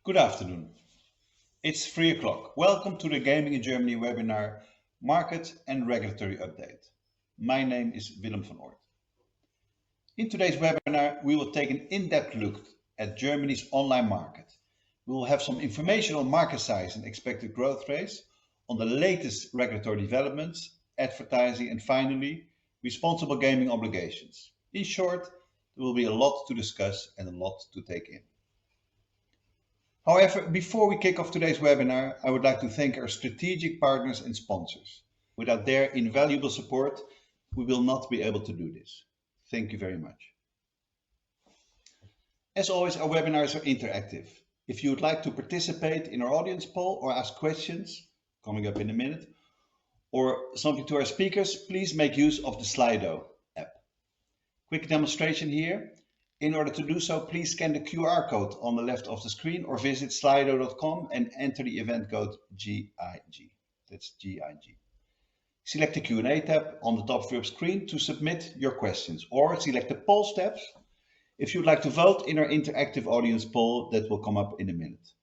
Good afternoon. It's 3 o'clock. Welcome to the Gaming in Germany webinar, Market and Regulatory Update. My name is Willem van Oort. In today's webinar, we will take an in-depth look at Germany's online market. We will have some information on market size and expected growth rates, on the latest regulatory developments, advertising, and finally, responsible gaming obligations. In short, there will be a lot to discuss and a lot to take in. However, before we kick off today's webinar, I would like to thank our strategic partners and sponsors. Without their invaluable support, we will not be able to do this. Thank you very much. As always, our webinars are interactive. If you would like to participate in our audience poll or ask questions, coming up in a minute, or something to our speakers, please make use of the Slido app. Quick demonstration here. In order to do so, please scan the QR code on the left of the screen or visit slido.com and enter the event code GIG. That's GIG. Select the Q&A tab on the top of your screen to submit your questions, or select the poll tabs if you would like to vote in our interactive audience poll that will come up in a minute.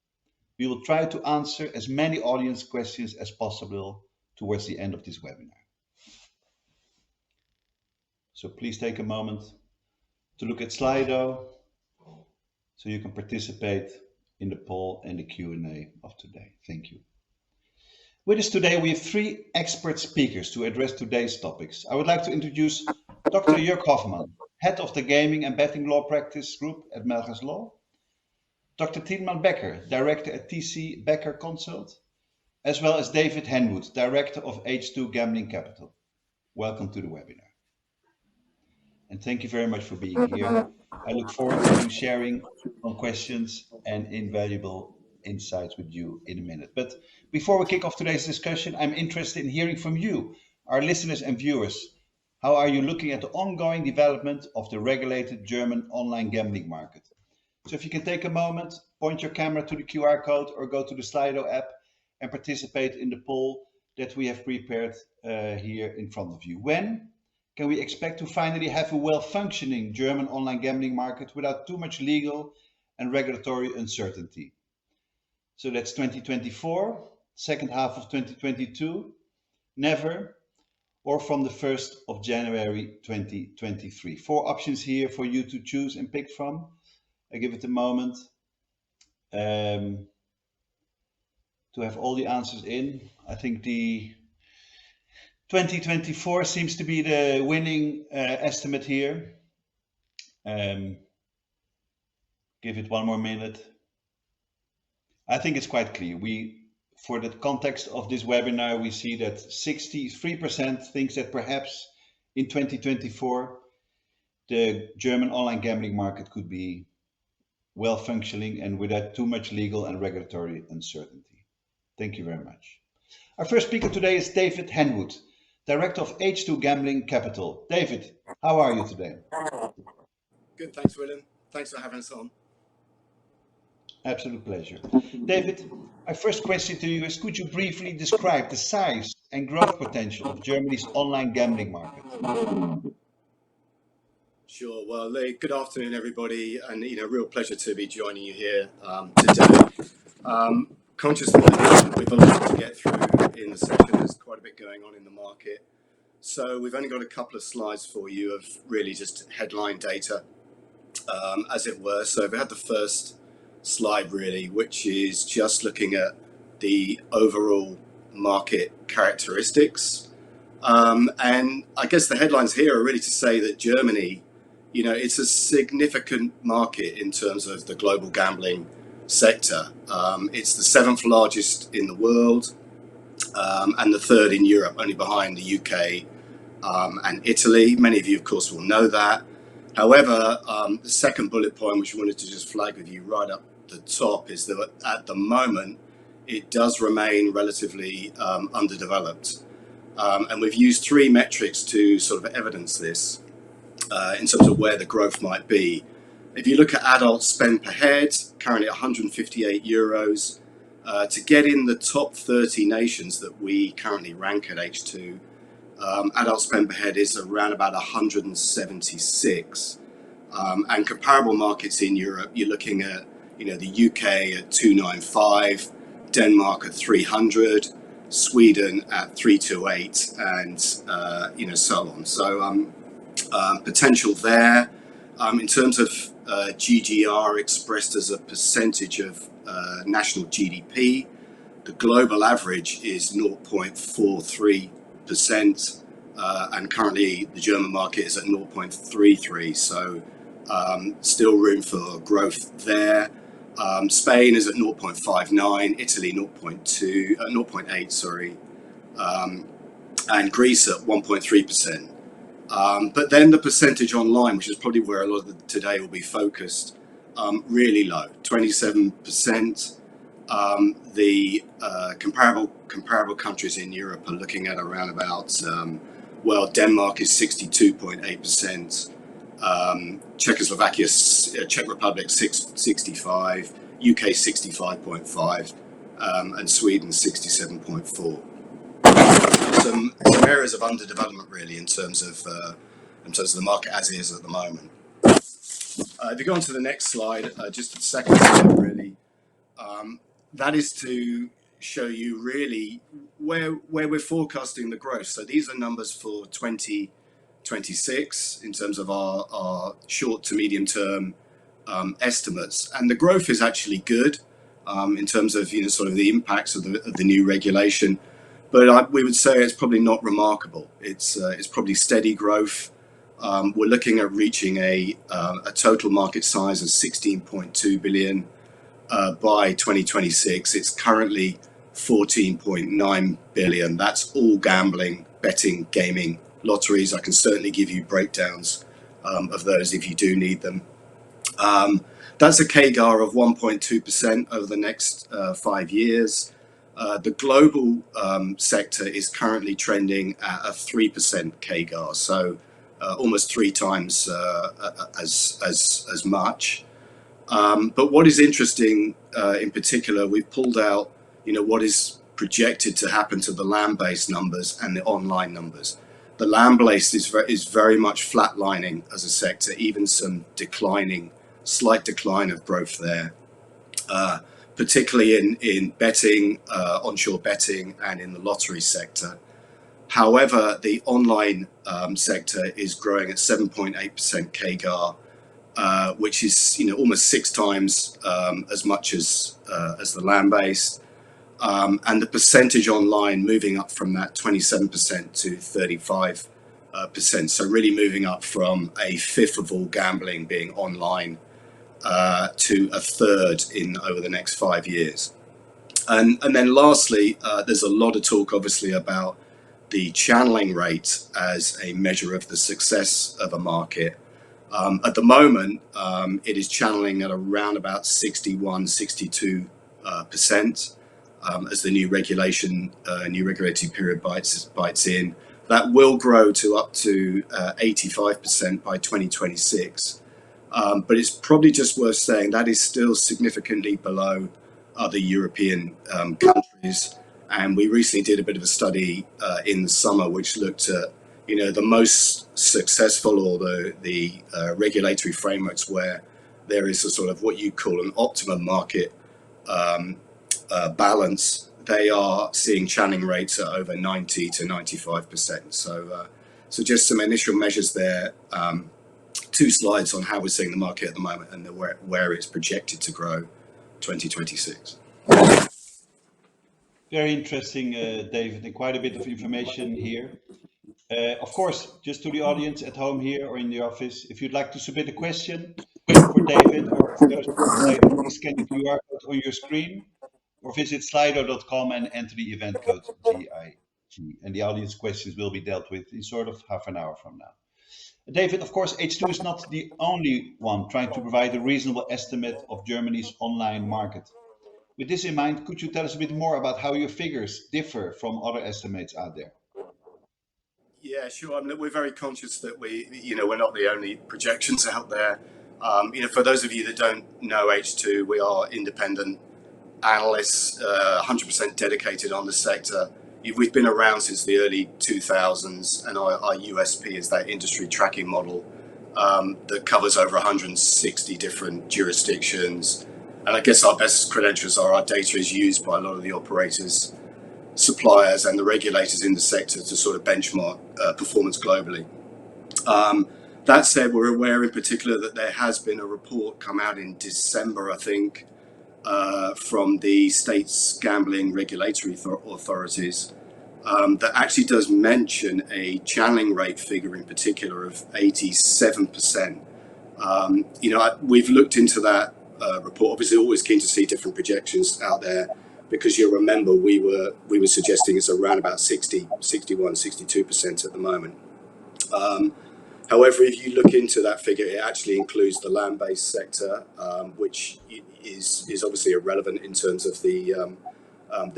We will try to answer as many audience questions as possible towards the end of this webinar. So please take a moment to look at Slido so you can participate in the poll and the Q&A of today. Thank you. With us today, we have three expert speakers to address today's topics. I would like to introduce Dr. Jörg Hofmann, Head of the Gaming and Betting Law Practice Group at Melchers Law, Dr. Tilman Becker, Director at TC Becker Consult, as well as David Henwood, Director of H2 Gambling Capital. Welcome to the webinar. And thank you very much for being here. I look forward to sharing some questions and invaluable insights with you in a minute. But before we kick off today's discussion, I'm interested in hearing from you, our listeners and viewers. How are you looking at the ongoing development of the regulated German online gambling market? So if you can take a moment, point your camera to the QR code or go to the Slido app and participate in the poll that we have prepared here in front of you. When can we expect to finally have a well-functioning German online gambling market without too much legal and regulatory uncertainty? So that's 2024, second half of 2022, never, or from the 1st of January 2023. Four options here for you to choose and pick from. I give it a moment to have all the answers in. I think the 2024 seems to be the winning estimate here. Give it one more minute. I think it's quite clear. For the context of this webinar, we see that 63% thinks that perhaps in 2024, the German online gambling market could be well functioning and without too much legal and regulatory uncertainty. Thank you very much. Our first speaker today is David Henwood, Director of H2 Gambling Capital. David, how are you today? Good, thanks, Willem. Thanks for having us on. Absolute pleasure. David, my first question to you is, could you briefly describe the size and growth potential of Germany's online gambling market? Sure. Well, good afternoon, everybody, and real pleasure to be joining you here today. Conscious that we've a lot to get through in the session. There's quite a bit going on in the market. So we've only got a couple of slides for you of really just headline data, as it were. So we had the first slide really, which is just looking at the overall market characteristics. And I guess the headlines here are really to say that Germany, it's a significant market in terms of the global gambling sector. It's the 7th largest in the world, and the 3rd in Europe, only behind the UK and Italy. Many of you, of course, will know that. However, the second bullet point, which we wanted to just flag with you right up the top, is that at the moment, it does remain relatively underdeveloped. And we've used three metrics to sort of evidence this in terms of where the growth might be. If you look at adult spend per head, currently 158 euros. To get in the top 30 nations that we currently rank at H2, adult spend per head is around about 176. And comparable markets in Europe, you're looking at the UK at 295, Denmark at 300, Sweden at 328, and so on. So potential there. In terms of GGR expressed as a percentage of national GDP, the global average is 0.43%, and currently the German market is at 0.33. So still room for growth there. Spain is at 0.59, Italy 0.8, sorry, and Greece at 1.3%. But then the percentage online, which is probably where a lot of today will be focused, really low, 27%. The comparable countries in Europe are looking at around about, Denmark is 62.8%, Czechoslovakia, Czech Republic 65, UK 65.5, and Sweden 67.4. Some areas of underdevelopment really in terms of the market as it is at the moment. If you go on to the next slide, just a second slide really, that is to show you really where we're forecasting the growth. So these are numbers for 2026 in terms of our short to medium term estimates, and the growth is actually good in terms of sort of the impacts of the new regulation. But we would say it's probably not remarkable. It's probably steady growth. We're looking at reaching a total market size of 16.2 billion by 2026. It's currently 14.9 billion. That's all gambling, betting, gaming, lotteries. I can certainly give you breakdowns of those if you do need them. That's a CAGR of 1.2% over the next 5 years. The global sector is currently trending at a 3% CAGR, so almost 3 times as much. But what is interesting in particular, we've pulled out what is projected to happen to the land-based numbers and the online numbers. The land-based is very much flatlining as a sector, even some slight decline of growth there. Particularly in betting, onshore betting, and in the lottery sector. However, the online sector is growing at 7.8% CAGR, which is almost 6 times as much as the land-based, and the percentage online moving up from that 27% to 35%. So really moving up from a fifth of all gambling being online to a third over the next 5 years. And then lastly, there's a lot of talk obviously about the channeling rate as a measure of the success of a market. At the moment, it is channeling at around about 62% as the new regulatory period bites in. That will grow to up to 85% by 2026. But it's probably just worth saying that is still significantly below other European countries. And we recently did a bit of a study in the summer which looked at the most successful or the regulatory frameworks where there is a sort of what you call an optimum market balance. They are seeing channeling rates at over 90 to 95%. So just some initial measures there. 2 slides on how we're seeing the market at the moment and where it's projected to grow 2026. Very interesting, David, and quite a bit of information here. Of course, just to the audience at home here or in the office, if you'd like to submit a question for David or for those later, please scan the QR code on your screen or visit slido.com and enter the event code GIG. And the audience questions will be dealt with in sort of half an hour from now. David, of course, H2 is not the only one trying to provide a reasonable estimate of Germany's online market. With this in mind, could you tell us a bit more about how your figures differ from other estimates out there? Yeah, sure. I mean, we're very conscious that we're not the only projections out there. For those of you that don't know H2, we are independent analysts, 100% dedicated on the sector. We've been around since the early 2000s, and our USP is that industry tracking model that covers over 160 different jurisdictions, And I guess our best credentials are our data is used by a lot of the operators, suppliers, and the regulators in the sector to sort of benchmark performance globally. That said, we're aware in particular that there has been a report come out in December, I think, from the state's gambling regulatory authorities that actually does mention a channeling rate figure in particular of 87%. We've looked into that report. Obviously, always keen to see different projections out there, because you'll remember we were suggesting it's around about 60, 61, 62% at the moment. However, if you look into that figure, it actually includes the land-based sector, which is obviously irrelevant in terms of the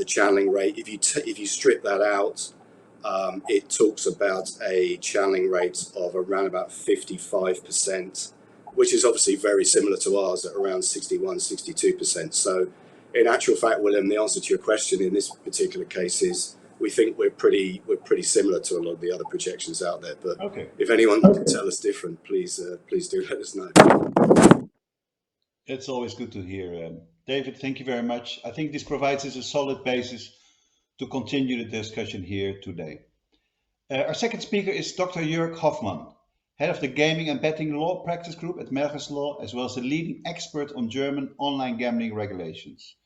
channeling rate. If you strip that out, it talks about a channeling rate of around about 55%, which is obviously very similar to ours at around 61, 62%. So in actual fact, William, the answer to your question in this particular case is we think we're pretty similar to a lot of the other projections out there. But if anyone can tell us different, please do let us know. It's always good to hear. David, thank you very much. I think this provides us a solid basis to continue the discussion here today. Our second speaker is Dr. Jörg Hofmann, head of the Gaming and Betting Law Practice Group at Melchers Law, as well as the leading expert on German online gambling regulations.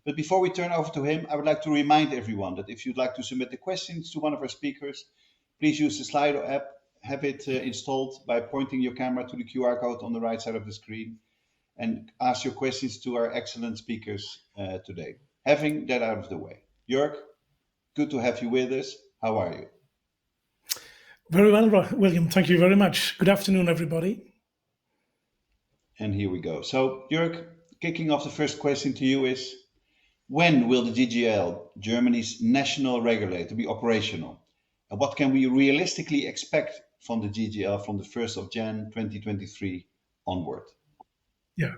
But before we turn over to him, I would like to remind everyone that if you'd like to submit the questions to one of our speakers, please use the Slido app, have it installed by pointing your camera to the QR code on the right side of the screen, and ask your questions to our excellent speakers today. Having that out of the way. Jörg, good to have you with us. How are you? Very well, William. Thank you very much. Good afternoon, everybody. And here we go. So, Jörg, kicking off the first question to you is, when will the GGL, Germany's national regulator, be operational? And what can we realistically expect from the GGL from the 1st of Jan 2023 onward? Yeah,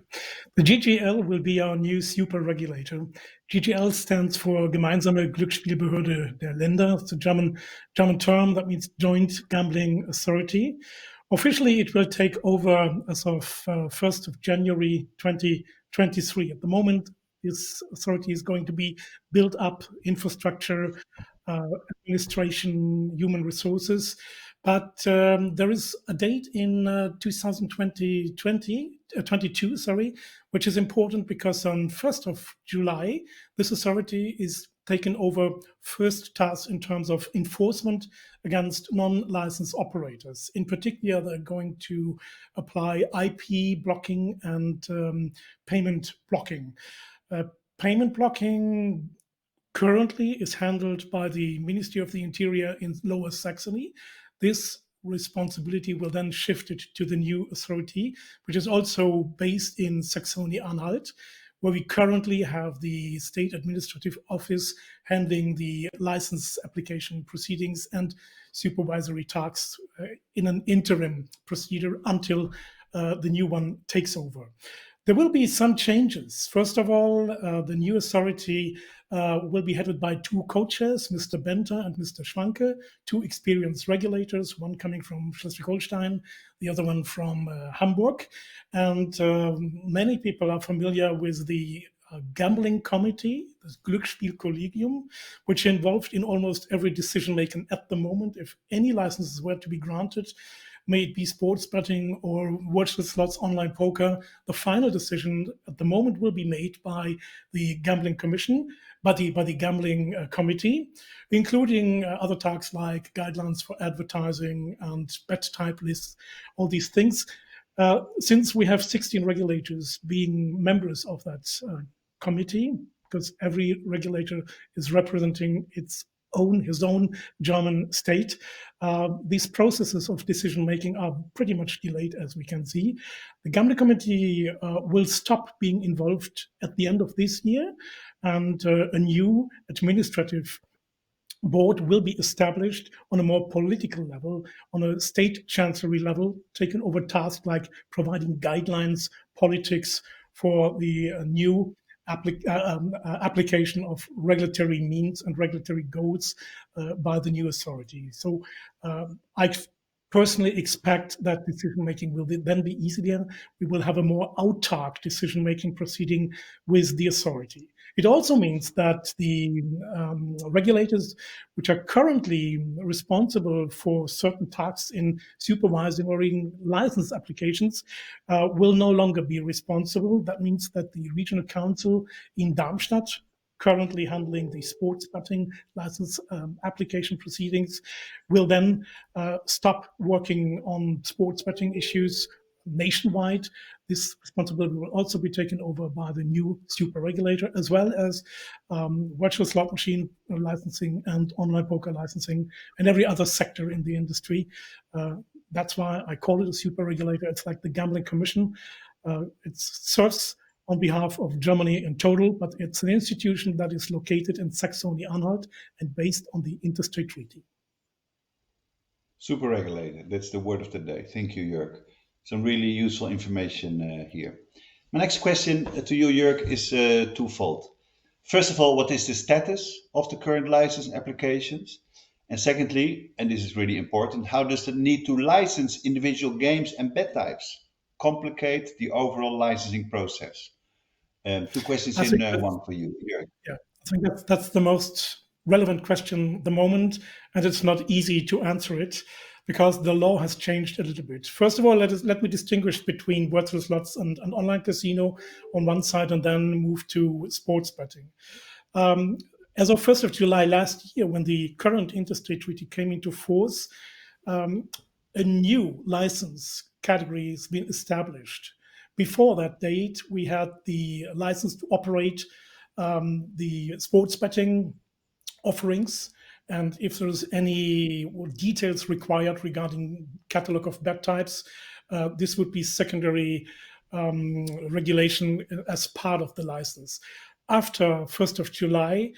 the GGL will be our new super regulator. GGL stands for Gemeinsame Glücksspielbehörde der Länder. It's a German term that means Joint Gambling Authority. Officially, it will take over as of 1st of January 2023. At the moment, this authority is going to be built up, infrastructure, administration, human resources. But there is a date in 2022, which is important because on 1st of July, this authority is taken over first task in terms of enforcement against non-licensed operators. In particular, they're going to apply IP blocking and payment blocking. Payment blocking currently is handled by the Ministry of the Interior in Lower Saxony. This responsibility will then shift it to the new authority, which is also based in Saxony-Anhalt, where we currently have the State Administrative Office handling the license application proceedings and supervisory tasks in an interim procedure until the new one takes over. There will be some changes. First of all, the new authority will be headed by two co-chairs, Mr. Benter and Mr. Schwanke, two experienced regulators, one coming from Schleswig-Holstein, the other one from Hamburg. And many people are familiar with the gambling committee, the Glücksspielkollegium, which involved in almost every decision making at the moment. If any licenses were to be granted, may it be sports betting or virtual slots, online poker, the final decision at the moment will be made by the gambling commission, by the gambling committee, including other tasks like guidelines for advertising and bet type lists, all these things. Since we have 16 regulators being members of that committee, because every regulator is representing his own German state. These processes of decision making are pretty much delayed, as we can see. The gambling committee will stop being involved at the end of this year, and a new administrative board will be established on a more political level, on a state chancellery level, taking over tasks like providing guidelines, politics for the new application of regulatory means and regulatory goals by the new authority. So I personally expect that decision-making will then be easier. We will have a more autark decision-making proceeding with the authority. It also means that the regulators, which are currently responsible for certain tasks in supervising or in license applications, will no longer be responsible. That means that the regional council in Darmstadt, currently handling the sports betting license application proceedings, will then stop working on sports betting issues nationwide. This responsibility will also be taken over by the new super regulator, as well as virtual slot machine licensing and online poker licensing and every other sector in the industry. That's why I call it a super regulator. It's like the gambling commission. It serves on behalf of Germany in total, but it's an institution that is located in Saxony-Anhalt and based on the interstate treaty. Super regulated, that's the word of the day. Thank you, Jörg. Some really useful information here. My next question to you, Jörg, is twofold. First of all, what is the status of the current license applications? And secondly, and this is really important, how does the need to license individual games and bet types complicate the overall licensing process? Two questions in one for you, Jörg. Yeah, I think that's the most relevant question at the moment, and it's not easy to answer it because the law has changed a little bit. First of all, let me distinguish between virtual slots and online casino on one side, and then move to sports betting. As of 1st of July last year, when the current interstate treaty came into force, a new license category has been established. Before that date, we had the license to operate the sports betting offerings, and if there's any details required regarding catalog of bet types, this would be secondary regulation as part of the license. After 1st of July,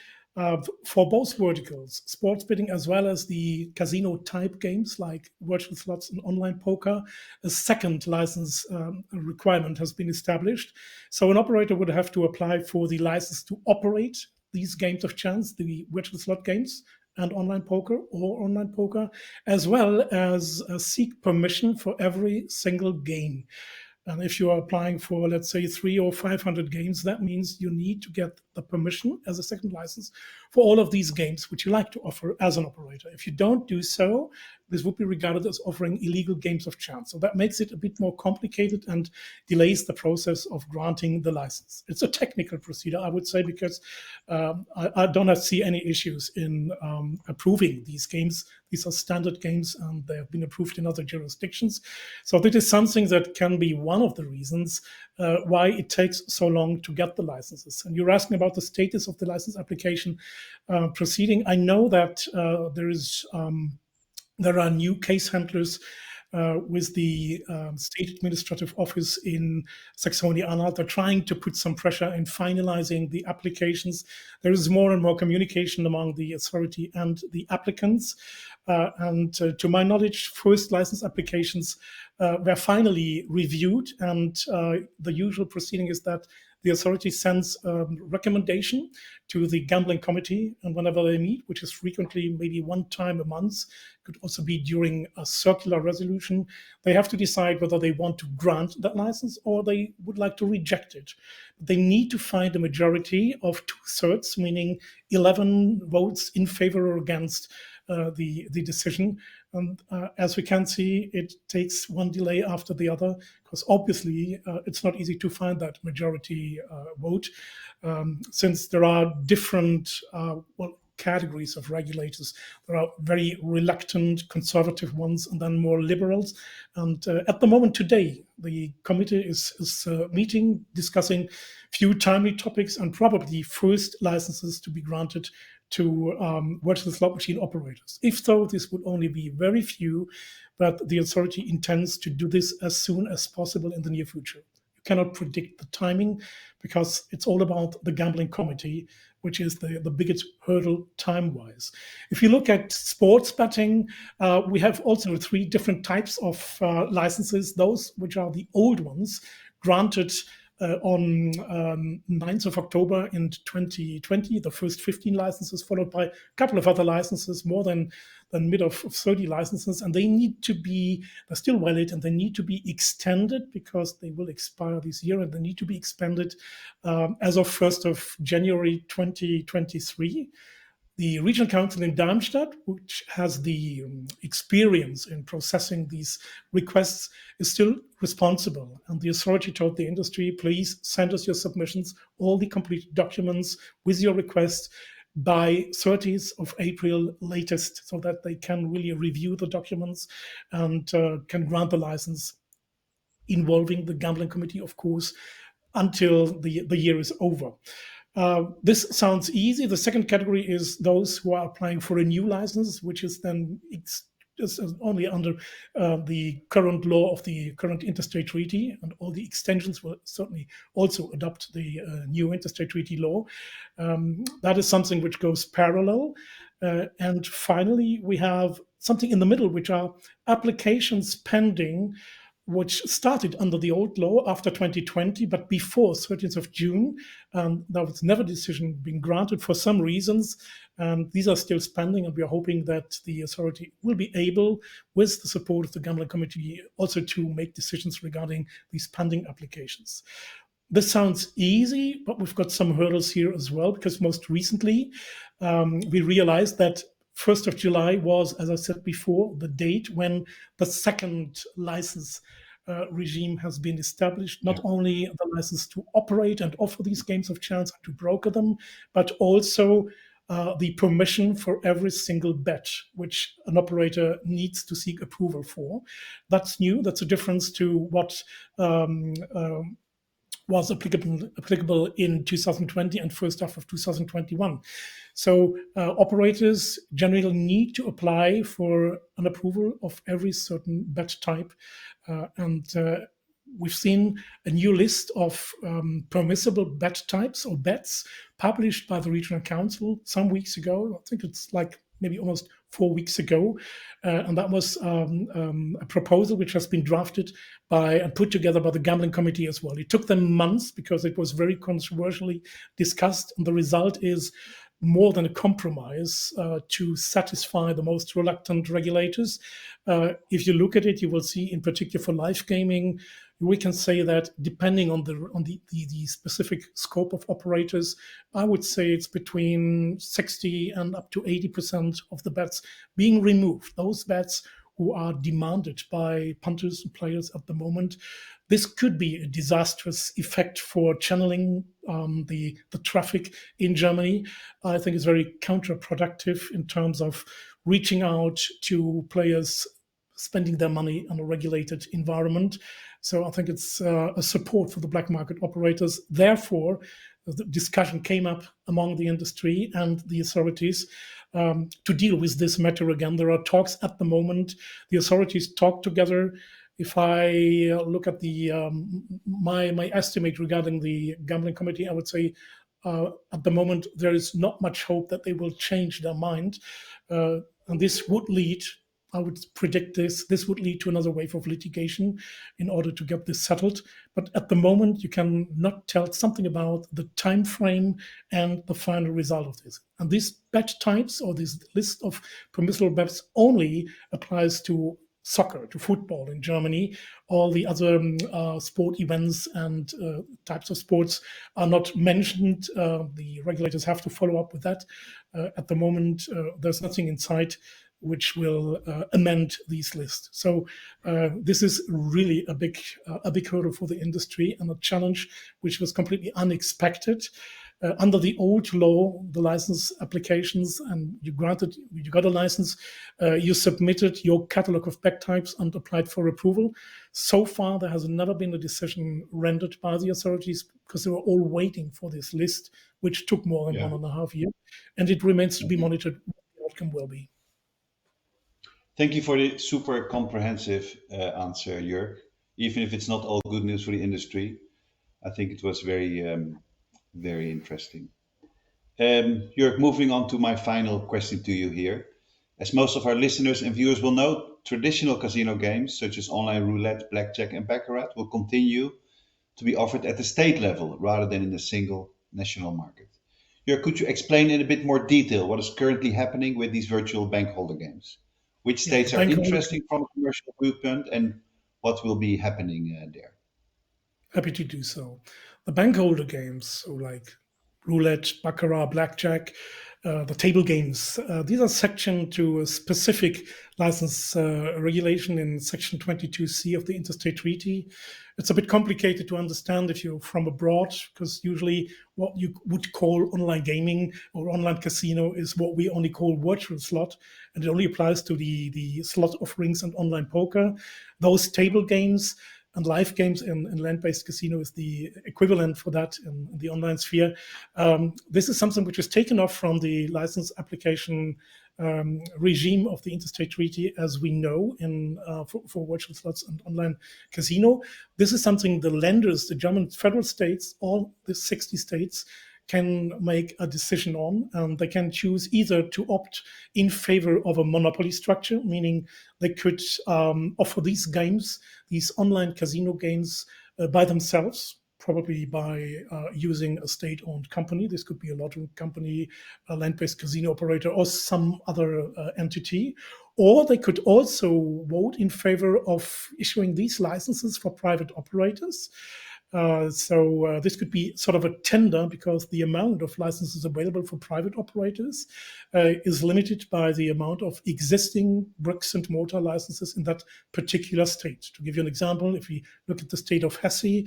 for both verticals, sports betting as well as the casino type games like virtual slots and online poker, a second license requirement has been established. So an operator would have to apply for the license to operate these games of chance, the virtual slot games and online poker, as well as seek permission for every single game. And if you are applying for, let's say, 300 or 500 games, that means you need to get the permission as a second license for all of these games which you like to offer as an operator. If you don't do so, this would be regarded as offering illegal games of chance. So that makes it a bit more complicated and delays the process of granting the license. It's a technical procedure, I would say, because I don't see any issues in approving these games. These are standard games and they have been approved in other jurisdictions. So that is something that can be one of the reasons why it takes so long to get the licenses. And you're asking about the status of the license application proceeding. I know that there are new case handlers with the State Administrative Office in Saxony-Anhalt. They're trying to put some pressure in finalizing the applications. There is more and more communication among the authority and the applicants. And to my knowledge, first license applications were finally reviewed. And the usual proceeding is that the authority sends a recommendation to the gambling committee, and whenever they meet, which is frequently maybe one time a month, could also be during a circular resolution, they have to decide whether they want to grant that license or they would like to reject it. They need to find a majority of 2/3, meaning 11 votes in favor or against the decision. And as we can see, it takes one delay after the other, because obviously it's not easy to find that majority vote, since there are different categories of regulators. There are very reluctant conservative ones and then more liberals. And at the moment today, the committee is meeting, discussing few timely topics and probably first licenses to be granted to virtual slot machine operators. If so, this would only be very few, but the authority intends to do this as soon as possible in the near future. You cannot predict the timing because it's all about the gambling committee, which is the biggest hurdle time-wise. If you look at sports betting, we have also 3 different types of licenses. Those which are the old ones, granted on 9th of October in 2020, the first 15 licenses, followed by a couple of other licenses, more than mid of 30 licenses, and they need to be, they're still valid, and they need to be extended because they will expire this year, and they need to be expanded as of 1st of January 2023. The Regional Council in Darmstadt, which has the experience in processing these requests, is still responsible. And the authority told the industry, please send us your submissions, all the complete documents with your request by 30th of April latest, so that they can really review the documents and can grant the license, involving the gambling committee, of course, until the year is over. This sounds easy. The second category is those who are applying for a new license, which is then only under the current law of the current interstate treaty, and all the extensions will certainly also adopt the new interstate treaty law. That is something which goes parallel. And finally, we have something in the middle, which are applications pending, which started under the old law after 2020, but before 13th of June. There was never a decision being granted for some reasons. These are still pending, and we are hoping that the authority will be able, with the support of the Gambling Committee, also to make decisions regarding these pending applications. This sounds easy, but we've got some hurdles here as well, because most recently we realized that 1st of July was, as I said before, the date when the second license regime has been established, not only the license to operate and offer these games of chance and to broker them, but also the permission for every single bet which an operator needs to seek approval for. That's new. That's a difference to what was applicable in 2020 and first half of 2021. So operators generally need to apply for an approval of every certain bet type. And we've seen a new list of permissible bet types or bets published by the Regional Council some weeks ago. I think it's like maybe almost 4 weeks ago. And that was a proposal which has been drafted by and put together by the Gambling Committee as well. It took them months because it was very controversially discussed. And the result is more than a compromise to satisfy the most reluctant regulators. If you look at it, you will see, in particular for live gaming, we can say that depending on the specific scope of operators, I would say it's between 60 and up to 80% of the bets being removed. Those bets who are demanded by punters and players at the moment. This could be a disastrous effect for channeling the traffic in Germany. I think it's very counterproductive in terms of reaching out to players spending their money in a regulated environment. So I think it's a support for the black market operators. Therefore, the discussion came up among the industry and the authorities to deal with this matter again. There are talks at the moment. The authorities talk together. If I look at the my estimate regarding the Gambling Committee, I would say at the moment there is not much hope that they will change their mind. And this would lead, I would predict this would lead to another wave of litigation in order to get this settled. But at the moment, you can not tell something about the time frame and the final result of this. And these bet types, or this list of permissible bets, only applies to soccer, to football in Germany. All the other sport events and types of sports are not mentioned. The regulators have to follow up with that. At the moment, there's nothing in sight which will amend these lists. So this is really a big hurdle for the industry, and a challenge which was completely unexpected. Under the old law, the license applications, and you got a license, you submitted your catalog of bet types and applied for approval. So far, there has never been a decision rendered by the authorities because they were all waiting for this list, which took more than 1.5 years, and it remains to be monitored what the outcome will be. Thank you for the super comprehensive answer, Jörg. Even if it's not all good news for the industry, I think it was very interesting. Jörg, moving on to my final question to you here. As most of our listeners and viewers will know, traditional casino games such as online roulette, blackjack, and baccarat will continue to be offered at the state level rather than in a single national market. Jörg, could you explain in a bit more detail what is currently happening with these virtual bank holder games? Which Yeah, the states are bank holder. interesting from a commercial viewpoint and what will be happening there? Happy to do so. The bank holder games, so like roulette, baccarat, blackjack, the table games, these are sectioned to a specific license regulation in Section 22C of the Interstate Treaty. It's a bit complicated to understand if you're from abroad, because usually what you would call online gaming or online casino is what we only call virtual slot, and it only applies to the slot offerings and online poker. Those table games and live games in land-based casino is the equivalent for that in the online sphere. This is something which is taken off from the license application regime of the Interstate Treaty, as we know, for virtual slots and online casino. This is something the lenders, the German federal states, all the 60 states, can make a decision on, and they can choose either to opt in favor of a monopoly structure, meaning they could offer these games, these online casino games, by themselves, probably by using a state-owned company. This could be a lottery company, a land-based casino operator, or some other entity. Or they could also vote in favor of issuing these licenses for private operators. So this could be sort of a tender, because the amount of licenses available for private operators is limited by the amount of existing bricks and mortar licenses in that particular state. To give you an example, if we look at the state of Hesse,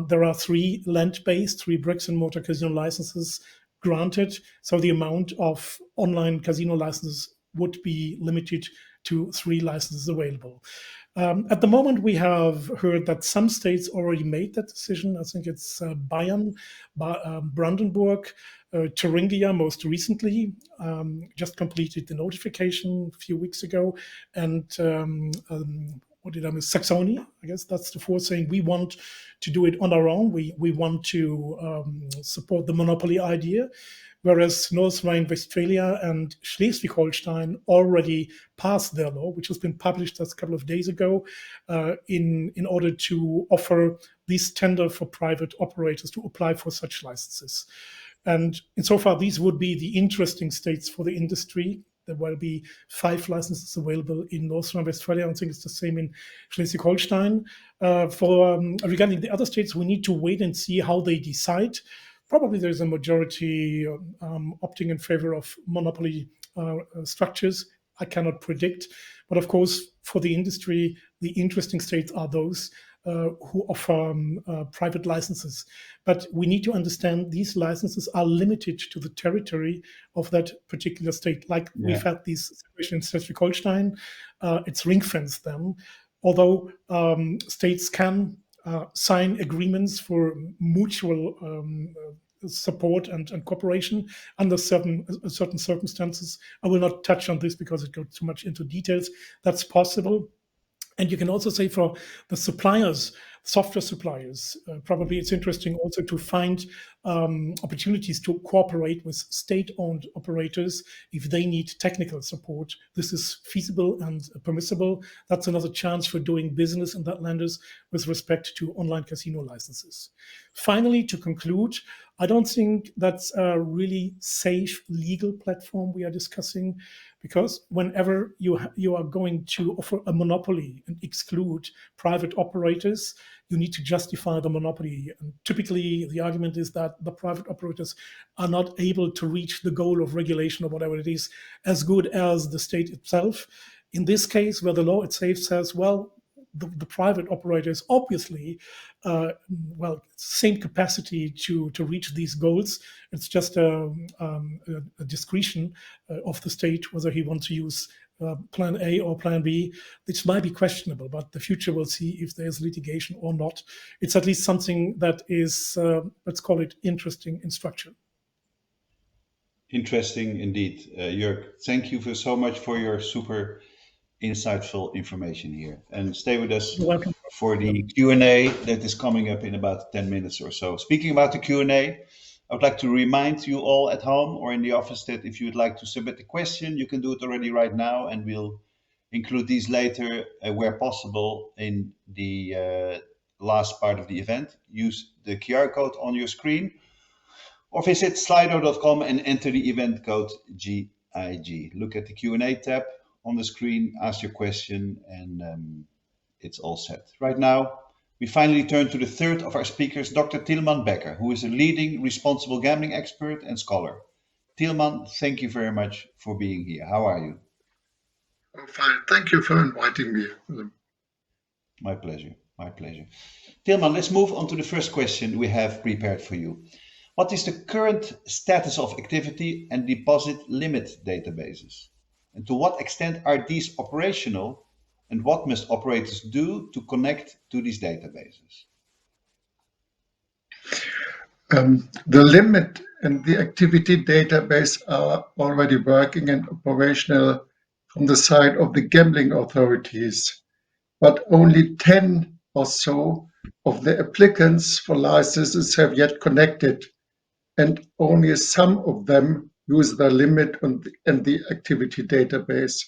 there are 3 land-based, 3 bricks and mortar casino licenses granted. So the amount of online casino licenses would be limited to 3 licenses available. At the moment, we have heard that some states already made that decision. I think it's Bayern, Brandenburg, Thuringia most recently, just completed the notification a few weeks ago, and what did I miss? Saxony, I guess that's the fourth, saying we want to do it on our own. We want to support the monopoly idea. Whereas North Rhine-Westphalia and Schleswig-Holstein already passed their law, which has been published just a couple of days ago, in order to offer this tender for private operators to apply for such licenses. And insofar, these would be the interesting states for the industry. There will be 5 licenses available in North Rhine-Westphalia. I think it's the same in Schleswig-Holstein. Regarding the other states, we need to wait and see how they decide. Probably there's a majority opting in favor of monopoly structures. I cannot predict. But of course, for the industry, the interesting states are those who offer private licenses. But we need to understand these licenses are limited to the territory of that particular state. Like we've had this situation in Schleswig-Holstein, it's ring-fenced then. Although states can sign agreements for mutual support and cooperation under certain circumstances. I will not touch on this because it goes too much into details. That's possible. And you can also say for the suppliers, software suppliers, probably it's interesting also to find opportunities to cooperate with state-owned operators if they need technical support. This is feasible and permissible. That's another chance for doing business in that lenders with respect to online casino licenses. Finally, to conclude, I don't think that's a really safe legal platform we are discussing, because whenever you are going to offer a monopoly and exclude private operators, you need to justify the monopoly. And typically, the argument is that the private operators are not able to reach the goal of regulation or whatever it is as good as the state itself. In this case, where the law itself says, well, the private operators obviously, same capacity to reach these goals. It's just a discretion of the state whether he wants to use plan A or plan B. This might be questionable, but the future will see if there's litigation or not. It's at least something that is, let's call it, interesting in structure. Interesting indeed. Jörg, thank you so much for your super insightful information here, and stay with us for the Q&A that is coming up in about 10 minutes or so. Speaking about the Q&A, I would like to remind you all at home or in the office that if you would like to submit a question, you can do it already right now, and we'll include these later where possible in the last part of the event, use the QR code on your screen or visit slido.com and enter the event code GIG. Look at the Q&A tab on the screen, ask your question, and it's all set. Right now, we finally turn to the third of our speakers, Dr. Tilman Becker, who is a leading responsible gambling expert and scholar. Tilman, thank you very much for being here. How are you? I'm fine. Thank you for inviting me. My pleasure. My pleasure. Tilman, let's move on to the first question we have prepared for you. What is the current status of activity and deposit limit databases? And to what extent are these operational? And what must operators do to connect to these databases? The limit and the activity database are already working and operational from the side of the gambling authorities, but only 10 or so of the applicants for licenses have yet connected, and only some of them use the limit and the activity database.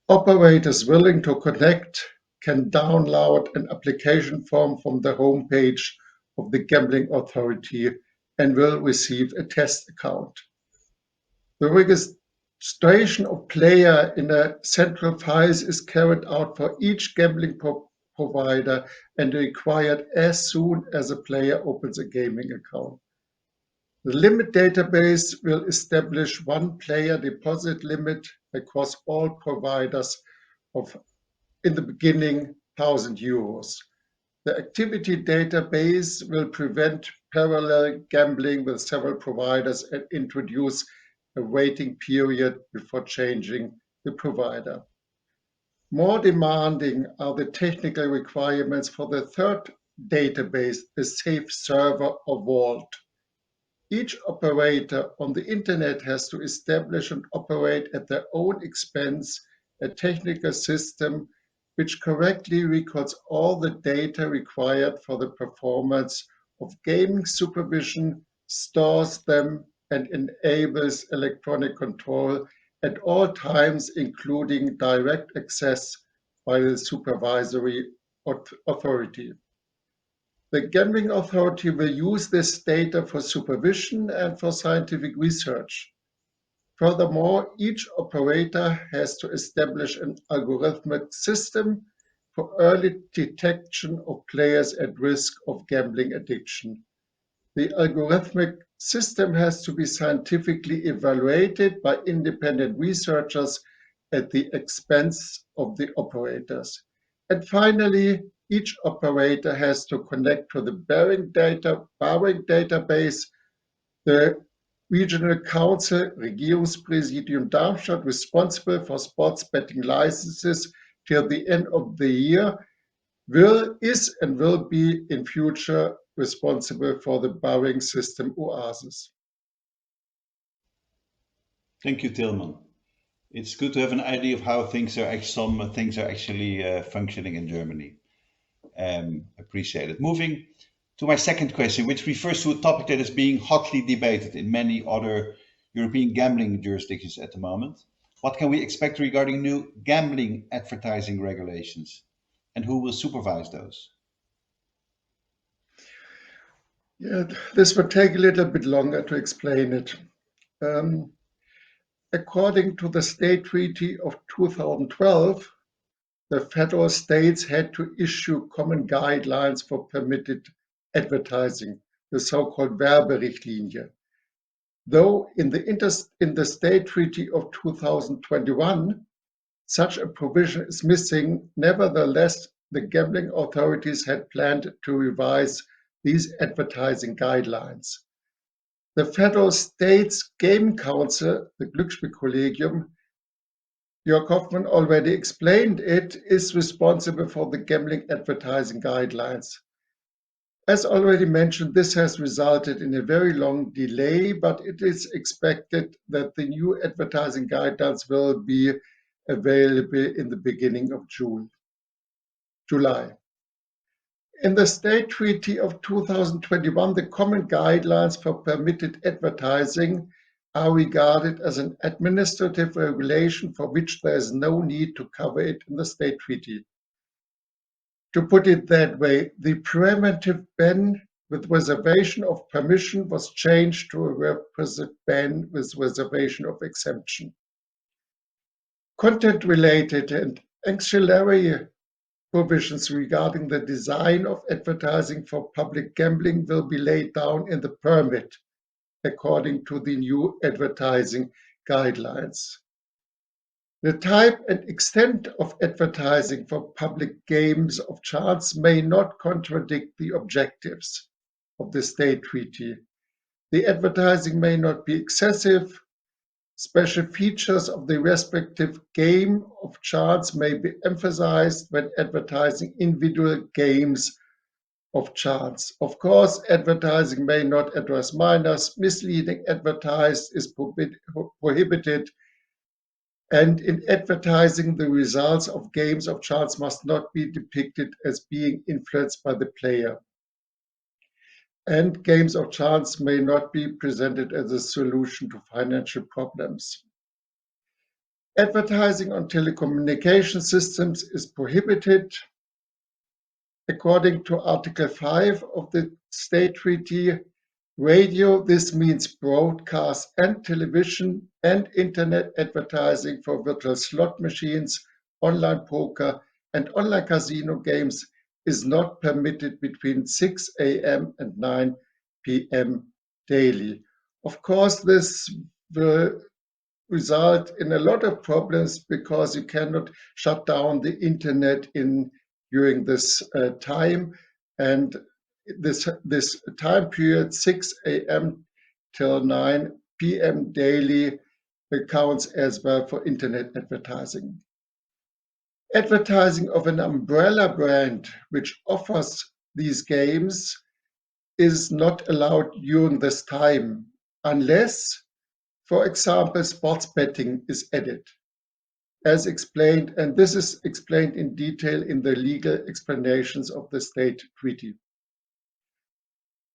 Operators willing to connect can download an application form from the homepage of the gambling authority and will receive a test account. The registration of player in a central file is carried out for each gambling provider and required as soon as a player opens a gaming account. The limit database will establish one player deposit limit across all providers of, in the beginning, €1,000. The activity database will prevent parallel gambling with several providers and introduce a waiting period before changing the provider. More demanding are the technical requirements for the third database, the safe server or vault. Each operator on the internet has to establish and operate at their own expense a technical system which correctly records all the data required for the performance of gaming supervision, stores them, and enables electronic control at all times, including direct access by the supervisory authority. The gambling authority will use this data for supervision and for scientific research. Furthermore, each operator has to establish an algorithmic system for early detection of players at risk of gambling addiction. The algorithmic system has to be scientifically evaluated by independent researchers at the expense of the operators. And finally, each operator has to connect to the Barring database. The Regional Council, Regierungspräsidium Darmstadt, responsible for sports betting licenses till the end of the year, is and will be in future responsible for the Barring system OASIS. Thank you, Tilman. It's good to have an idea of how some things are actually functioning in Germany. Appreciate it. Moving to my second question, which refers to a topic that is being hotly debated in many other European gambling jurisdictions at the moment. What can we expect regarding new gambling advertising regulations, and who will supervise those? Yeah, this would take a little bit longer to explain it. According to the State Treaty of 2012, the federal states had to issue common guidelines for permitted advertising, the so-called Werberichtlinie. Though in the State Treaty of 2021, such a provision is missing, nevertheless, the gambling authorities had planned to revise these advertising guidelines. The Federal States Game Council, the Glücksspielkollegium, Jörg Hofmann already explained it, is responsible for the gambling advertising guidelines. As already mentioned, this has resulted in a very long delay, but it is expected that the new advertising guidelines will be available in the beginning of July. In the State Treaty of 2021, the common guidelines for permitted advertising are regarded as an administrative regulation for which there is no need to cover it in the State Treaty. To put it that way, the preventive ban with reservation of permission was changed to a requisite ban with reservation of exemption. Content-related and ancillary provisions regarding the design of advertising for public gambling will be laid down in the permit according to the new advertising guidelines. The type and extent of advertising for public games of chance may not contradict the objectives of the state treaty. The advertising may not be excessive. Special features of the respective game of chance may be emphasized when advertising individual games of chance. Of course, advertising may not address minors. Misleading advertising is prohibited. And in advertising, the results of games of chance must not be depicted as being influenced by the player. And games of chance may not be presented as a solution to financial problems. Advertising on telecommunication systems is prohibited. According to Article 5 of the State Treaty, radio, this means broadcast and television and internet advertising for virtual slot machines, online poker, and online casino games is not permitted between 6 a.m. and 9 p.m. daily. Of course, this will result in a lot of problems because you cannot shut down the internet during this time, and this time period, 6 a.m. till 9 p.m. daily, counts as well for internet advertising. Advertising of an umbrella brand which offers these games is not allowed during this time unless, for example, sports betting is added, as explained, and this is explained in detail in the legal explanations of the state treaty.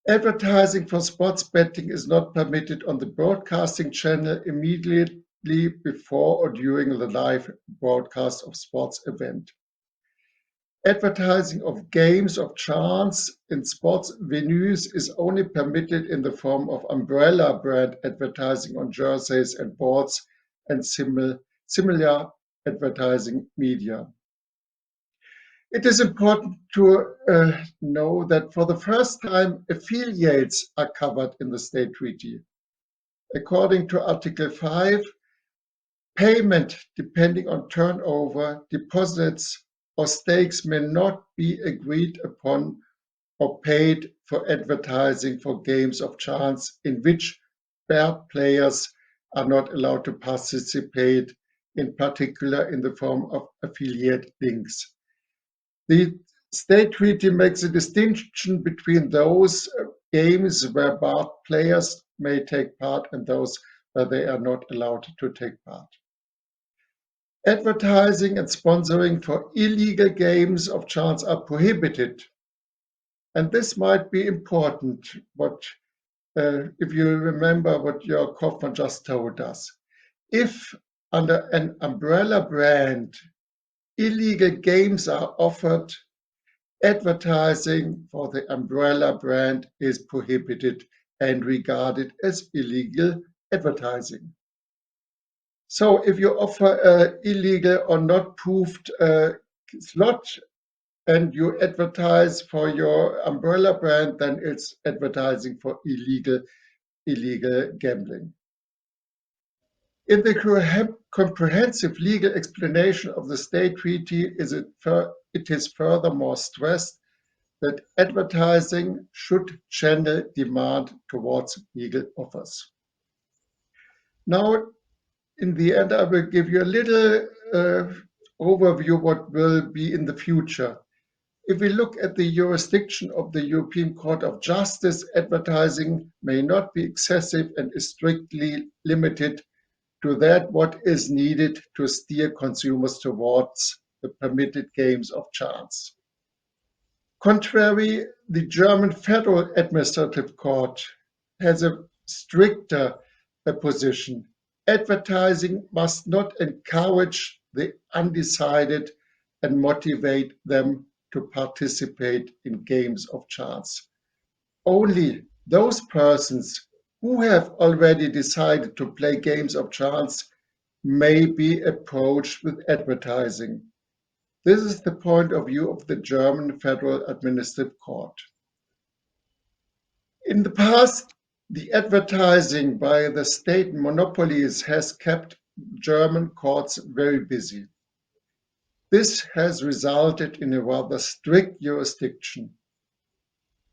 Advertising for sports betting is not permitted on the broadcasting channel immediately before or during the live broadcast of sports event. Advertising of games of chance in sports venues is only permitted in the form of umbrella brand advertising on jerseys and boards and similar advertising media. It is important to know that for the first time, affiliates are covered in the state treaty. According to Article 5, payment depending on turnover, deposits, or stakes may not be agreed upon or paid for advertising for games of chance in which bad players are not allowed to participate, in particular in the form of affiliate links. The state treaty makes a distinction between those games where bad players may take part and those where they are not allowed to take part. Advertising and sponsoring for illegal games of chance are prohibited. And this might be important, but if you remember what Jörg Hofmann just told us. If under an umbrella brand, illegal games are offered, advertising for the umbrella brand is prohibited and regarded as illegal advertising. So if you offer illegal or not proved slot and you advertise for your umbrella brand, then it's advertising for illegal gambling. In the comprehensive legal explanation of the state treaty, it is furthermore stressed that advertising should channel demand towards legal offers. Now, in the end, I will give you a little overview what will be in the future. If we look at the jurisdiction of the European Court of Justice, advertising may not be excessive and is strictly limited to that what is needed to steer consumers towards the permitted games of chance. Contrary, the German Federal Administrative Court has a stricter position. Advertising must not encourage the undecided and motivate them to participate in games of chance. Only those persons who have already decided to play games of chance may be approached with advertising. This is the point of view of the German Federal Administrative Court. In the past, the advertising by the state monopolies has kept German courts very busy. This has resulted in a rather strict jurisdiction.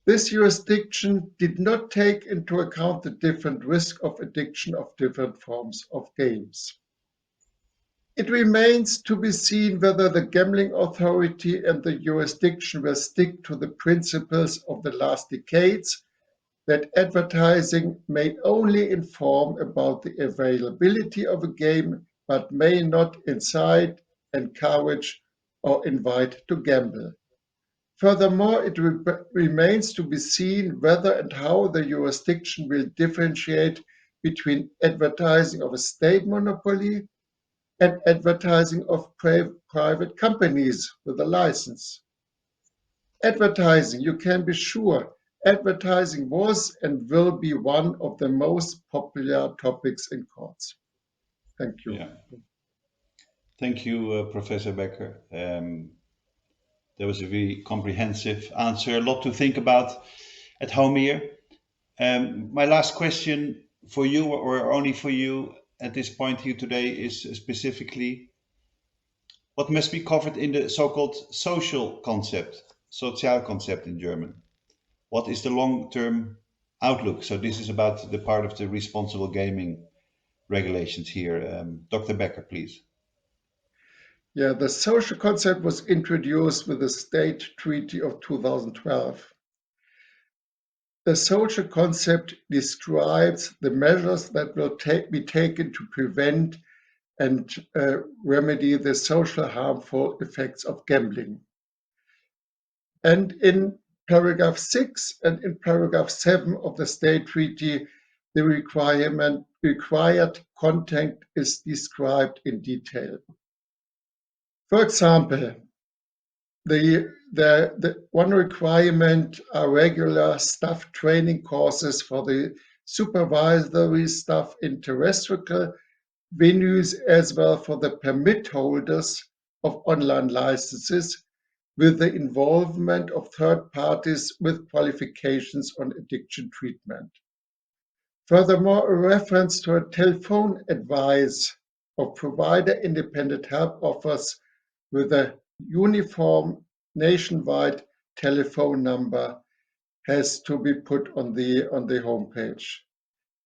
This jurisdiction did not take into account the different risk of addiction of different forms of games. It remains to be seen whether the gambling authority and the jurisdiction will stick to the principles of the last decades that advertising may only inform about the availability of a game, but may not incite, encourage, or invite to gamble. Furthermore, it remains to be seen whether and how the jurisdiction will differentiate between advertising of a state monopoly and advertising of private companies with a license. Advertising, you can be sure, advertising was and will be one of the most popular topics in courts. Thank you. Yeah. Thank you, Professor Becker. That was a very comprehensive answer, a lot to think about at home here. My last question for you, or only for you at this point here today, is specifically what must be covered in the so-called social concept, Sozialkonzept in German. What is the long-term outlook? So this is about the part of the responsible gaming regulations here. Dr. Becker, please. Yeah, the social concept was introduced with the State Treaty of 2012. The social concept describes the measures that will be taken to prevent and remedy the social harmful effects of gambling. And in paragraph 6 and in paragraph 7 of the State Treaty, the required content is described in detail. For example, the one requirement are regular staff training courses for the supervisory staff in terrestrial venues as well for the permit holders of online licenses with the involvement of third parties with qualifications on addiction treatment. Furthermore, a reference to a telephone advice of provider independent help offers with a uniform nationwide telephone number has to be put on the homepage.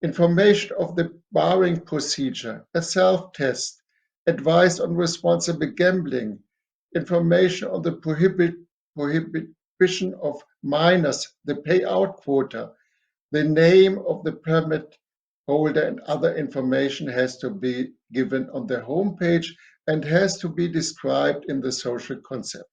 Information of the barring procedure, a self-test, advice on responsible gambling, information on the prohibition of minors, the payout quota, the name of the permit holder and other information has to be given on the homepage and has to be described in the social concept.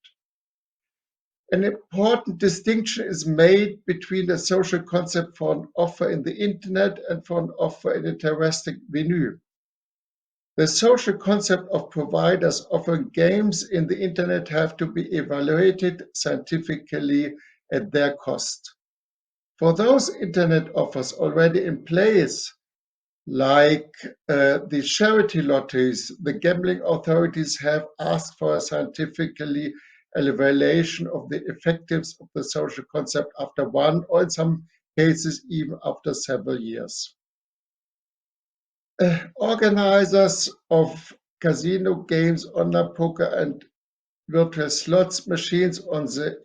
An important distinction is made between the social concept for an offer in the internet and for an offer in a terrestrial venue. The social concept of providers offering games in the internet have to be evaluated scientifically at their cost. For those internet offers already in place, like the charity lotteries, the gambling authorities have asked for a scientifically evaluation of the effectiveness of the social concept after one, or in some cases even after several years. Organizers of casino games, online poker and virtual slots machines on the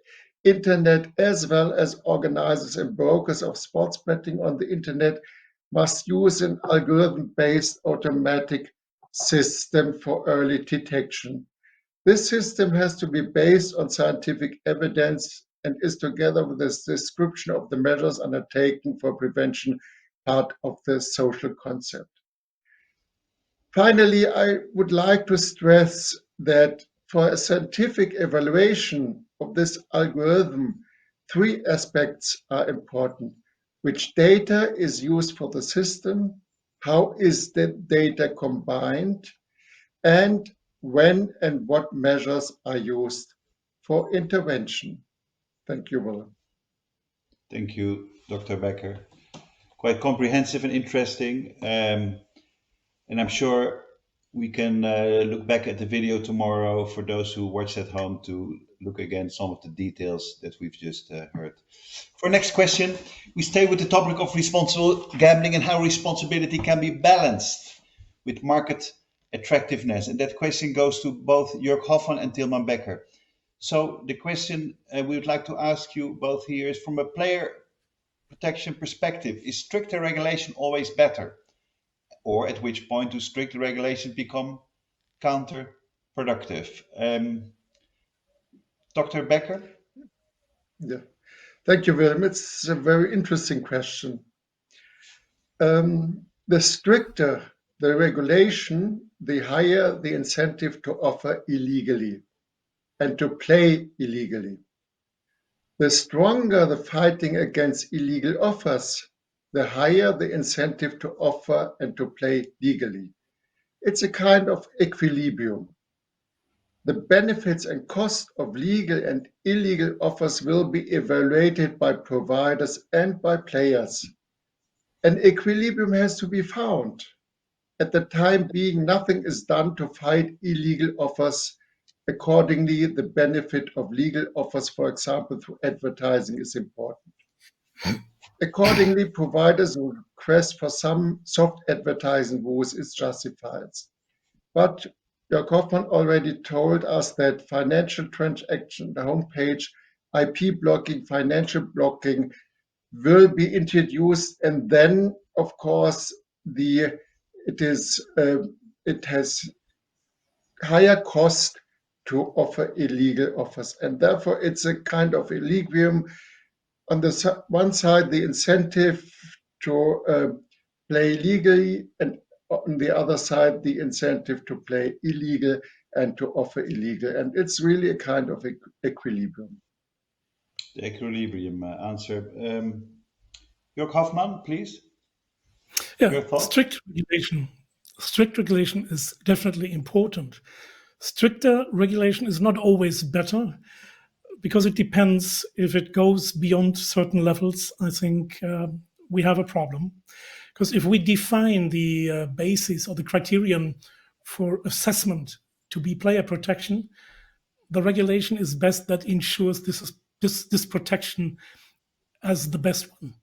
internet, as well as organizers and brokers of sports betting on the internet, must use an algorithm-based automatic system for early detection. This system has to be based on scientific evidence and is, together with this description of the measures undertaken for prevention, part of the social concept. Finally, I would like to stress that for a scientific evaluation of this algorithm, three aspects are important. Which data is used for the system? How is the data combined? And when and what measures are used for intervention. Thank you, Willem. Thank you, Dr. Becker. Quite comprehensive and interesting. And I'm sure we can look back at the video tomorrow for those who watch at home to look again some of the details that we've just heard. For next question, we stay with the topic of responsible gambling and how responsibility can be balanced with market attractiveness. And that question goes to both Jörg Hofmann and Tilman Becker. So the question we would like to ask you both here is, from a player protection perspective, is stricter regulation always better? Or at which point do strict regulations become counterproductive? Dr. Becker? Yeah, thank you, Willem. It's a very interesting question. The stricter the regulation, the higher the incentive to offer illegally and to play illegally. The stronger the fighting against illegal offers, the higher the incentive to offer and to play legally. It's a kind of equilibrium. The benefits and costs of legal and illegal offers will be evaluated by providers and by players. An equilibrium has to be found. At the time being, nothing is done to fight illegal offers. Accordingly, the benefit of legal offers, for example, through advertising, is important. Accordingly, providers who request for some soft advertising rules is justified. But Jörg Hofmann already told us that financial transaction, the homepage, IP blocking, financial blocking will be introduced, and then, of course, it has higher cost to offer illegal offers, and therefore it's a kind of equilibrium. On the one side, the incentive to play legally, and on the other side, the incentive to play illegal and to offer illegal, and it's really a kind of equilibrium. The equilibrium answer. Jörg Hofmann, please. Yeah, strict regulation is definitely important. Stricter regulation is not always better, because it depends. If it goes beyond certain levels, I think we have a problem. Because if we define the basis or the criterion for assessment to be player protection, the regulation is best that ensures this protection as the best one.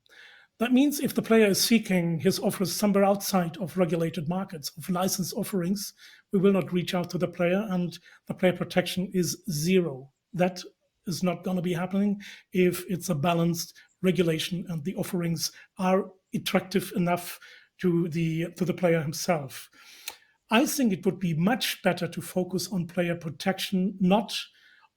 That means if the player is seeking his offers somewhere outside of regulated markets, of licensed offerings, we will not reach out to the player, and the player protection is zero. That is not going to be happening if it's a balanced regulation and the offerings are attractive enough to the player himself. I think it would be much better to focus on player protection, not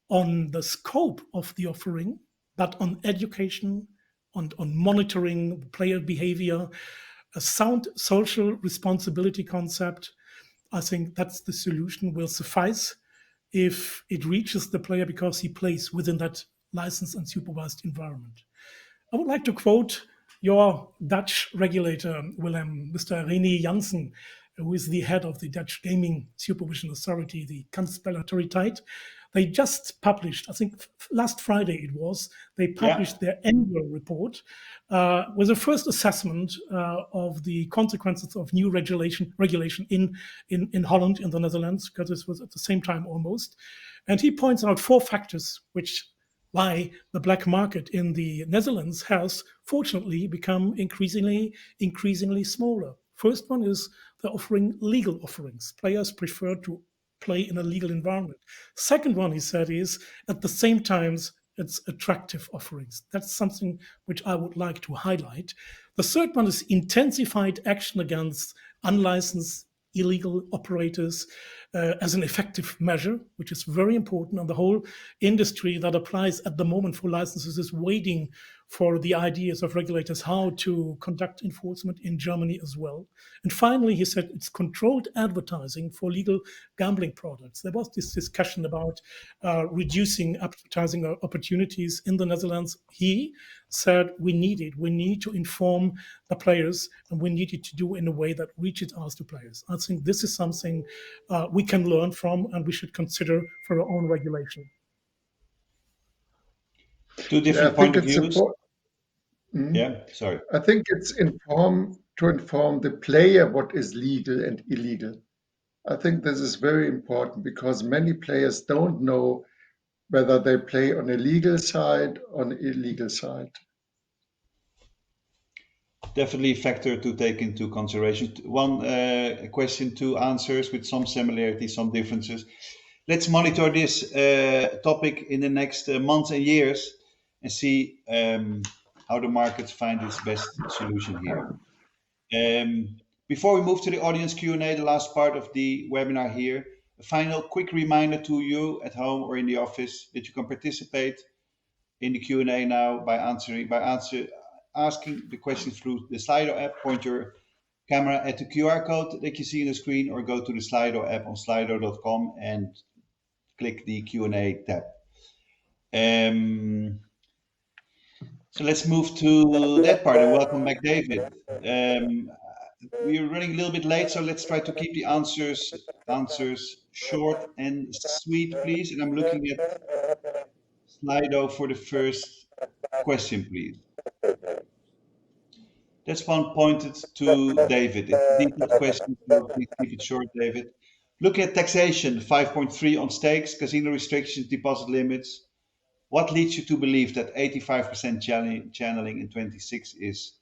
on the scope of the offering, but on education, on monitoring player behavior, a sound social responsibility concept. I think that's the solution will suffice if it reaches the player because he plays within that licensed and supervised environment. I would like to quote your Dutch regulator, Willem, Mr. René Janssen, who is the head of the Dutch Gaming Supervision Authority, the Kansspelautoriteit. They just published, I think last Friday it was, they published their annual report with a first assessment of the consequences of new regulation in Holland, in the Netherlands, because this was at the same time almost. And he points out 4 factors why the black market in the Netherlands has fortunately become increasingly smaller. First one is they're offering legal offerings. Players prefer to play in a legal environment. Second one, he said, is at the same time, it's attractive offerings. That's something which I would like to highlight. The third one is intensified action against unlicensed illegal operators as an effective measure, which is very important. And the whole industry that applies at the moment for licenses is waiting for the ideas of regulators how to conduct enforcement in Germany as well. And finally, he said it's controlled advertising for legal gambling products. There was this discussion about reducing advertising opportunities in the Netherlands. He said we need to inform the players, and we need it to do in a way that reaches out to players. I think this is something we can learn from, and we should consider for our own regulation. Two different I point think of it's views. important. Yeah, sorry. I think it's to inform the player what is legal and illegal. I think this is very important because many players don't know whether they play on a legal side or an illegal side. Definitely a factor to take into consideration. One question, two answers with some similarities, some differences. Let's monitor this topic in the next months and years and see how the markets find its best solution here. Before we move to the audience Q&A, the last part of the webinar here, a final quick reminder to you at home or in the office that you can participate in the Q&A now by asking the question through the Slido app. Point your camera at the QR code that you see on the screen, or go to the Slido app on slido.com and click the Q&A tab. So let's move to that part, and welcome back, David. We're running a little bit late, so let's try to keep the answers short and sweet, please. And I'm looking at Slido for the first question, please. That's one pointed to David. It's a detailed question, so please keep it short, David. Looking at taxation, 5.3 on stakes, casino restrictions, deposit limits. What leads you to believe that 85% channeling in 26 is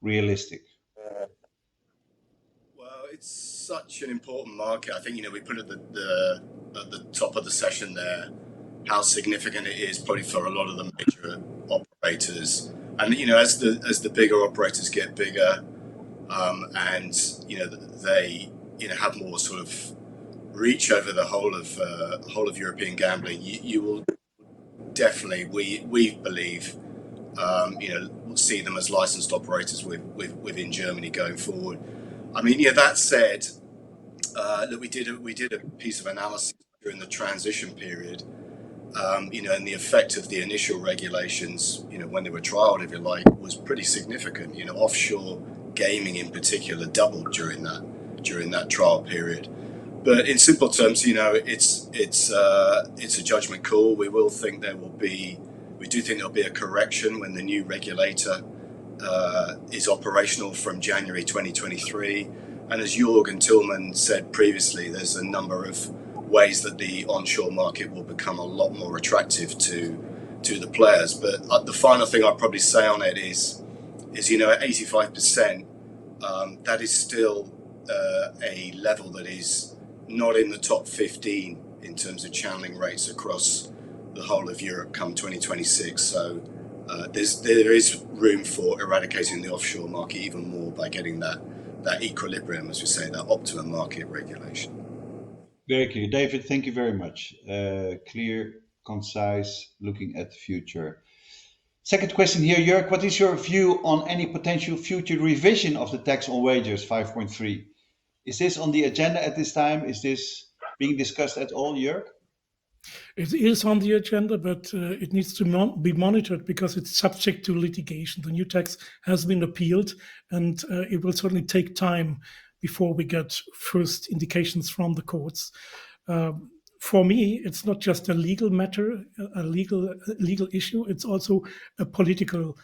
realistic? Well, it's such an important market. I think we put at the top of the session there how significant it is probably for a lot of the major operators. And as the bigger operators get bigger, and they have more sort of reach over the whole of European gambling, you will definitely, we believe, see them as licensed operators within Germany going forward. I mean, that said, that we did a piece of analysis during the transition period, and the effect of the initial regulations, when they were trialed, if you like, was pretty significant. Offshore gaming in particular doubled during that trial period. But in simple terms, it's a judgment call. We do think there'll be a correction when the new regulator is operational from January 2023. And as Jörg and Tilman said previously, there's a number of ways that the onshore market will become a lot more attractive to the players. But the final thing I'd probably say on it is at 85%, that is still a level that is not in the top 15 in terms of channeling rates across the whole of Europe come 2026. So there is room for eradicating the offshore market even more by getting that equilibrium, as we say, that optimum market regulation. Very clear. David, thank you very much. Clear, concise, looking at the future. Second question here, Jörg, what is your view on any potential future revision of the tax on wagers 5.3? Is this on the agenda at this time? Is this being discussed at all, Jörg? It is on the agenda, but it needs to be monitored because it's subject to litigation. The new tax has been appealed, and it will certainly take time before we get first indications from the courts. For me, it's not just a legal matter, a legal issue. It's also a political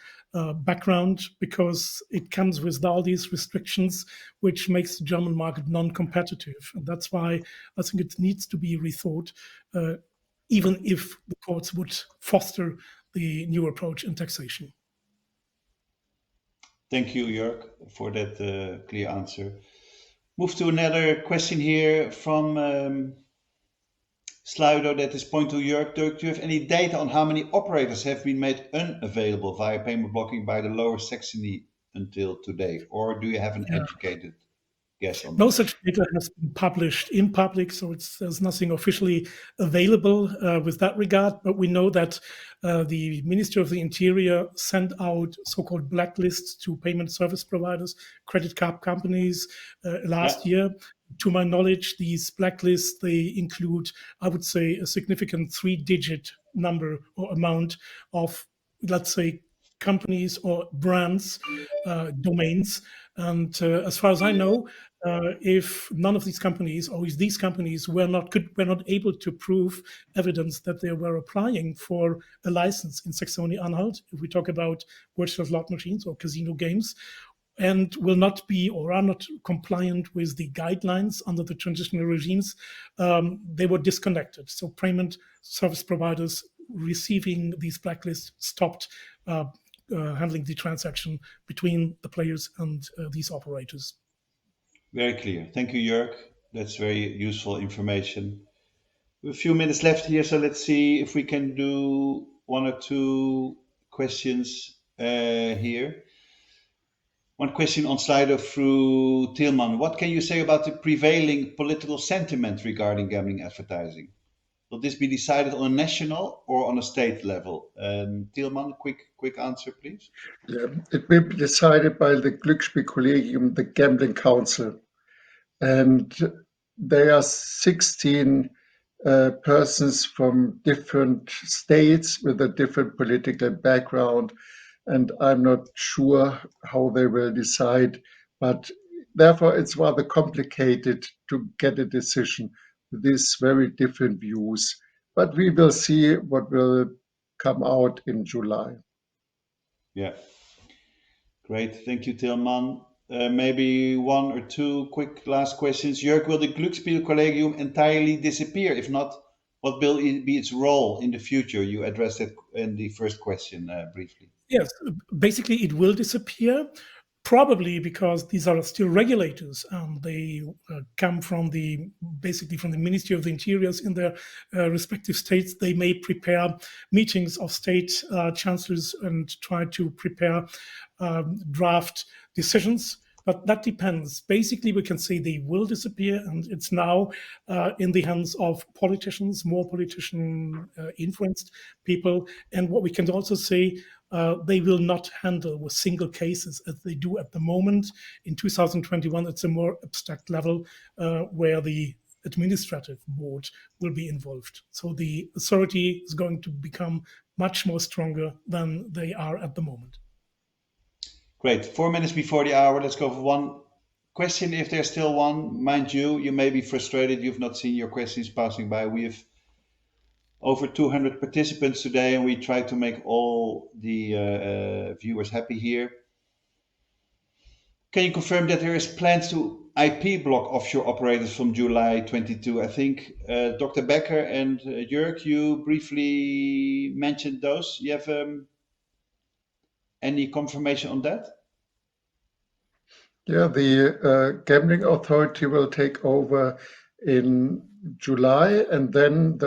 background because it comes with all these restrictions, which makes the German market non-competitive. And that's why I think it needs to be rethought, even if the courts would foster the new approach in taxation. Thank you, Jörg, for that clear answer. Move to another question here from Slido that is point to Jörg. Do you have any data on how many operators have been made unavailable via payment blocking by the lower Saxony until today? Or do you have an educated guess on No that? such data has been published in public, so there's nothing officially available with that regard. But we know that the Ministry of the Interior sent out so-called blacklists to payment service providers, credit card companies last year. To my knowledge, these blacklists, they include, I would say, a significant 3-digit number or amount of, let's say, companies or brands, domains. And as far as I know, if none of these companies, or if these companies were not able to prove evidence that they were applying for a license in Saxony-Anhalt, if we talk about virtual slot machines or casino games, and will not be or are not compliant with the guidelines under the transitional regimes, they were disconnected. So payment service providers receiving these blacklists stopped handling the transaction between the players and these operators. Very clear. Thank you, Jörg. That's very useful information. We have a few minutes left here, so let's see if we can do one or two questions here. One question on Slido through Tilman. What can you say about the prevailing political sentiment regarding gambling advertising? Will this be decided on a national or on a state level? Tilman, quick answer, please. Yeah, it will be decided by the Glücksspielkollegium, the Gambling Council. And there are 16 persons from different states with a different political background. And I'm not sure how they will decide, but therefore it's rather complicated to get a decision with these very different views. But we will see what will come out in July. Yeah. Great. Thank you, Tilman. Maybe one or two quick last questions. Jörg, will the Glücksspielkollegium entirely disappear? If not, what will be its role in the future? You addressed it in the first question briefly. Yes, basically it will disappear, probably because these are still regulators. They come from basically from the Ministry of the Interiors in their respective states. They may prepare meetings of state chancellors and try to prepare draft decisions. But that depends. Basically, we can say they will disappear, and it's now in the hands of politicians, more politician-influenced people. And what we can also say, they will not handle with single cases as they do at the moment. In 2021, it's a more abstract level where the administrative board will be involved. So the authority is going to become much more stronger than they are at the moment. Great. 4 minutes before the hour. Let's go for one question, if there's still one. Mind you, you may be frustrated. You've not seen your questions passing by. We have over 200 participants today, and we try to make all the viewers happy here. Can you confirm that there is plans to IP block offshore operators from July 22? I think Dr. Becker and Jörg, you briefly mentioned those. You have any confirmation on that? Yeah, the gambling authority will take over in July, and then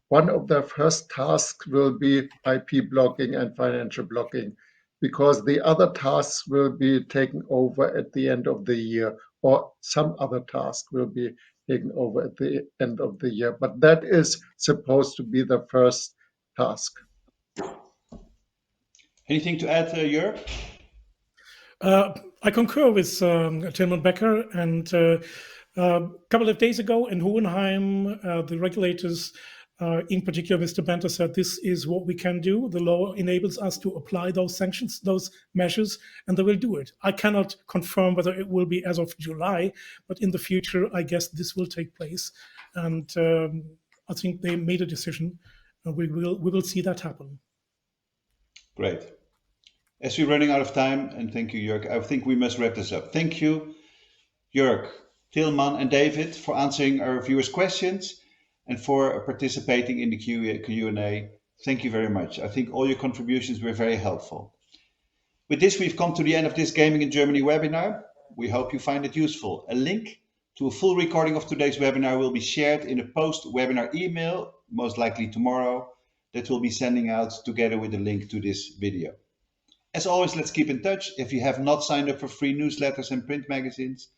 one of their first tasks will be IP blocking and financial blocking, because the other tasks will be taken over at the end of the year, or some other task will be taken over at the end of the year. But that is supposed to be the first task. Anything to add, Jörg? I concur with Tilman Becker, and a couple of days ago in Hohenheim, the regulators, in particular Mr. Benter, said this is what we can do. The law enables us to apply those sanctions, those measures, and they will do it. I cannot confirm whether it will be as of July, but in the future, I guess this will take place. And I think they made a decision, and we will see that happen. Great. As we're running out of time, and thank you, Jörg, I think we must wrap this up. Thank you, Jörg, Tilman, and David for answering our viewers' questions and for participating in the Q&A. Thank you very much. I think all your contributions were very helpful. With this, we've come to the end of this Gaming in Germany webinar. We hope you find it useful. A link to a full recording of today's webinar will be shared in a post-webinar email, most likely tomorrow, that we'll be sending out together with a link to this video. As always, let's keep in touch. If you have not signed up for free newsletters and print magazines,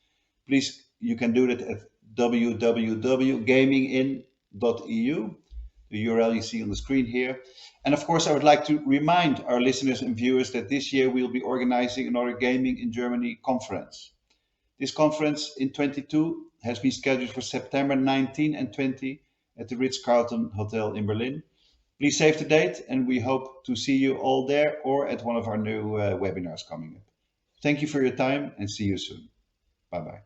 please, you can do that at www.gamingin.eu, the URL you see on the screen here. And of course, I would like to remind our listeners and viewers that this year we'll be organizing another Gaming in Germany conference. This conference in 22 has been scheduled for September 19 and 20 at the Ritz-Carlton Hotel in Berlin. Please save the date, and we hope to see you all there or at one of our new webinars coming up. Thank you for your time, and see you soon. Bye-bye.